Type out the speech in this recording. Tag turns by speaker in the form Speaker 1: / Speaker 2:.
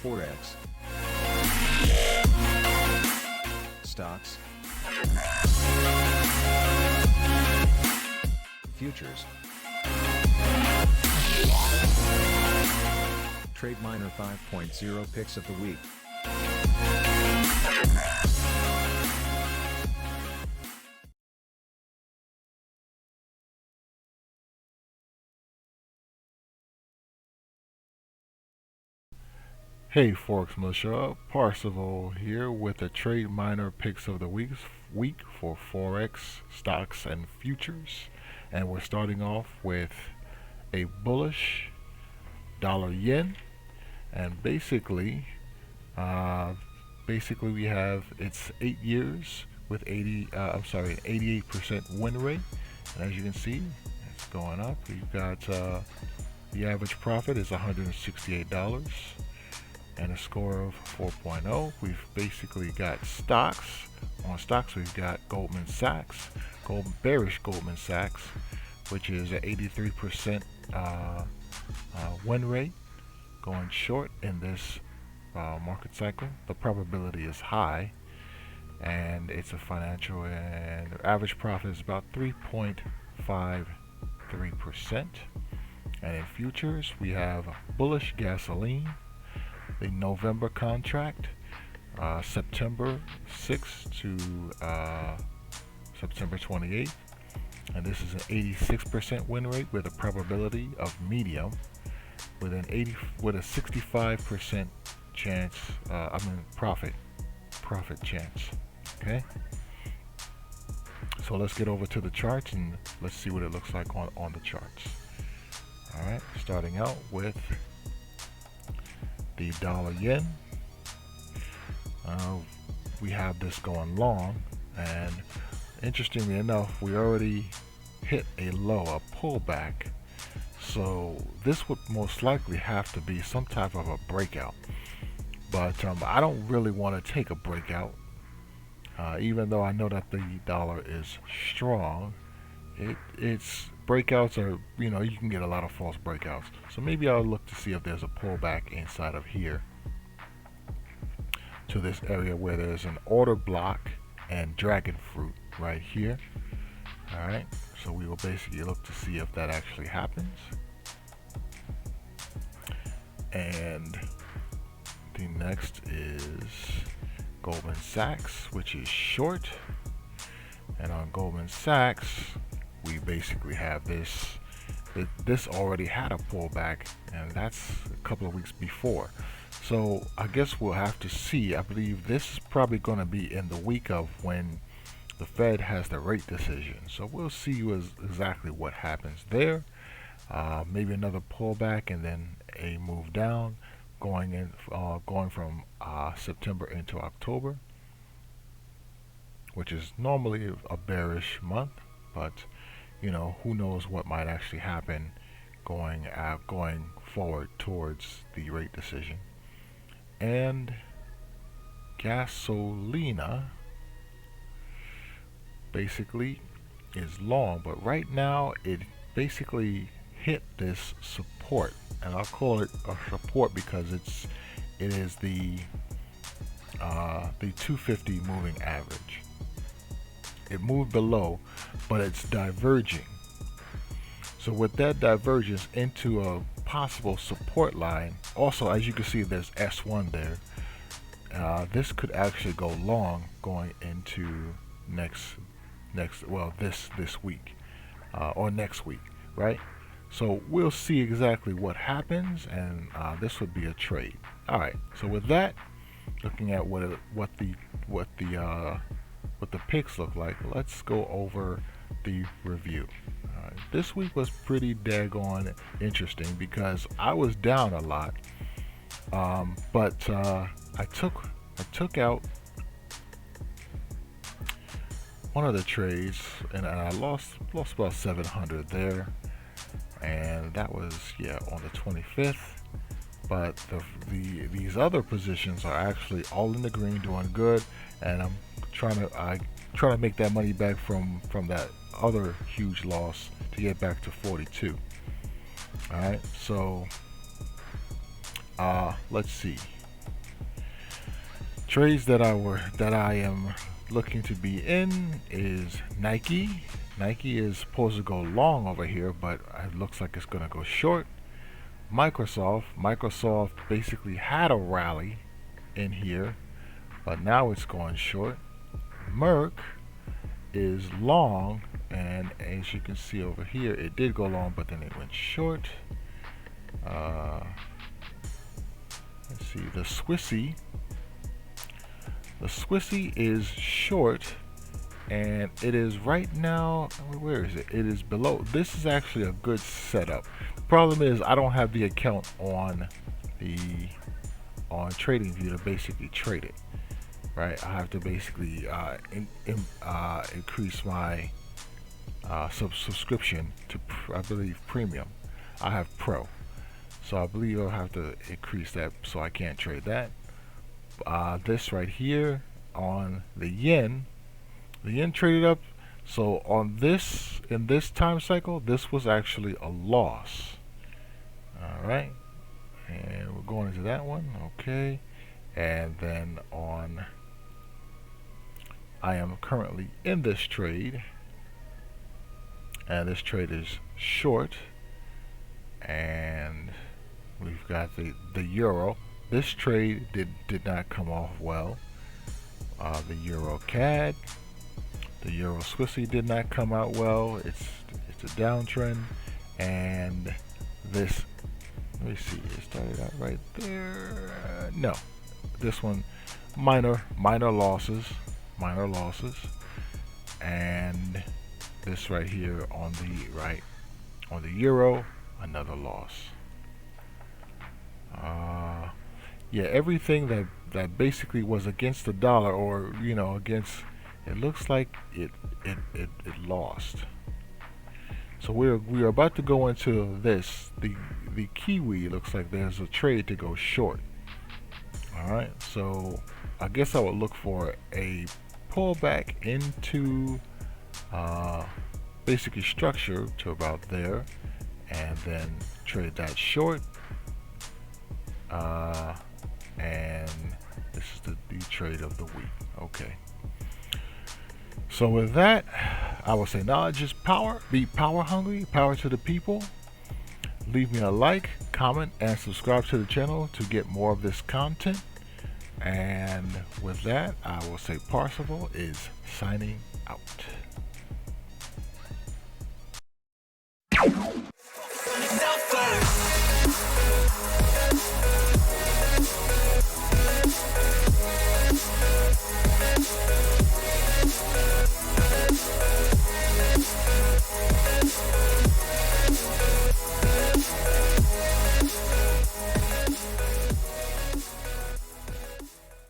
Speaker 1: Forex, stocks, futures, Trademiner 5.0 picks of the week.
Speaker 2: Hey ForexMilitia, Parsival here with the Trademiner picks of the week for Forex, stocks, and futures. And we're starting off with a bullish dollar yen, and basically we have it's 8 years with 88% win rate, and as you can see, it's going up. You've got the average profit is $168. And a score of 4.0. We've basically got stocks. On stocks, we've got Goldman Sachs, bearish Goldman Sachs, which is an 83% win rate, going short in this market cycle. The probability is high, and it's a financial, and the average profit is about 3.53%. And in futures, we have bullish gasoline, the November contract, September 6th to September 28th, and this is an 86% win rate with a probability of medium, with a 65% chance. Profit chance. Okay. So let's get over to the charts and let's see what it looks like on the charts. All right, starting out with the dollar yen. We have this going long, and interestingly enough, we already hit a low, a pullback, so this would most likely have to be some type of a breakout, but I don't really want to take a breakout, even though I know that the dollar is strong. It's breakouts are, you can get a lot of false breakouts. So maybe I'll look to see if there's a pullback inside of here to this area where there's an order block and dragon fruit right here. All right, so we will basically look to see if that actually happens. And the next is Goldman Sachs, which is short. And on Goldman Sachs, we basically have this already had a pullback, and that's a couple of weeks before. So I guess we'll have to see. I believe this is probably going to be in the week of when the Fed has the rate decision. So we'll see exactly what happens there. Maybe another pullback and then a move down, going from September into October, which is normally a bearish month, but who knows what might actually happen going forward towards the rate decision. And gasolina basically is long, but right now it basically hit this support, and I'll call it a support because it is the 250 moving average. It moved below, but it's diverging. So with that divergence into a possible support line, also as you can see, there's S1 there. This could actually go long going into this week or next week, right? So we'll see exactly what happens, and this would be a trade. All right. So with that, looking at what the picks look like, let's go over the review. This week was pretty daggone interesting because I was down a lot, but I took out one of the trades, and I lost about 700 there, and that was on the 25th. But these other positions are actually all in the green, doing good, and I'm trying to make that money back from that other huge loss to get back to 42. All right, so let's see. Trades that I am looking to be in is Nike. Nike is supposed to go long over here, but it looks like it's going to go short. Microsoft basically had a rally in here, but now it's going short. Merck is long, and as you can see over here, it did go long, but then it went short. Let's see, the Swissy is short, and it is right now, where is it? It is below. This is actually a good setup. Problem is, I don't have the account on TradingView to basically trade it, right? I have to basically increase my subscription to, I believe, premium. I have pro, so I believe I'll have to increase that, so I can't trade that. This right here on the yen traded up. So on this, in this time cycle, this was actually a loss. All right, and we're going into that one. Okay, and then on, I am currently in this trade, and this trade is short, and we've got the euro. This trade did not come off well. The euro CAD, the euro Swissy did not come out well. It's a downtrend, and this, let me see, it started out right there. No, this one minor losses, and this right here on the euro, another loss. Yeah, everything that basically was against the dollar, or against, it looks like it lost. So we're about to go into this. The Kiwi looks like there's a trade to go short. All right, so I guess I would look for a pullback into basically structure to about there, and then trade that short. And this is the trade of the week. Okay. So with that, I will say knowledge is power. Be power hungry. Power to the people. Leave me a like, comment, and subscribe to the channel to get more of this content. And with that, I will say Parsival is signing out.